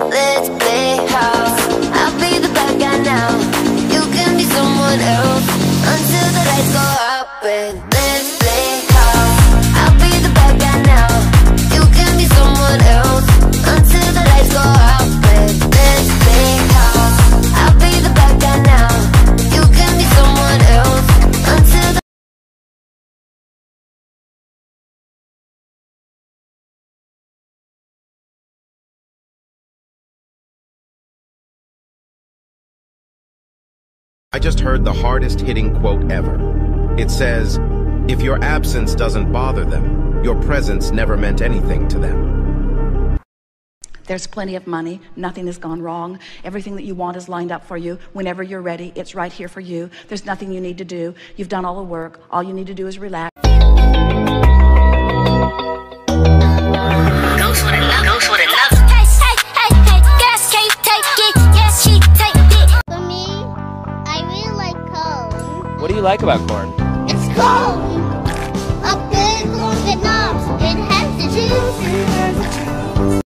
let's play house. I'll be the bad guy now, you can be someone else. Until the lights go out, but let's play house. I'll be the bad guy now, you can be someone else. Until the lights go out, but let's play house. I'll be the bad guy now, you can be someone else. Until the I just heard the hardest hitting quote ever. It says, if your absence doesn't bother them, your presence never meant anything to them. There's plenty of money. Nothing has gone wrong. Everything that you want is lined up for you. Whenever you're ready, it's right here for you. There's nothing you need to do. You've done all the work. All you need to do is relax. Ghost with it love, ghost with it love. Girls can't take it. Yes, she take it. For me, I really like corn. What do you like about corn? It's cold. A big corn that knobs. It has the juice.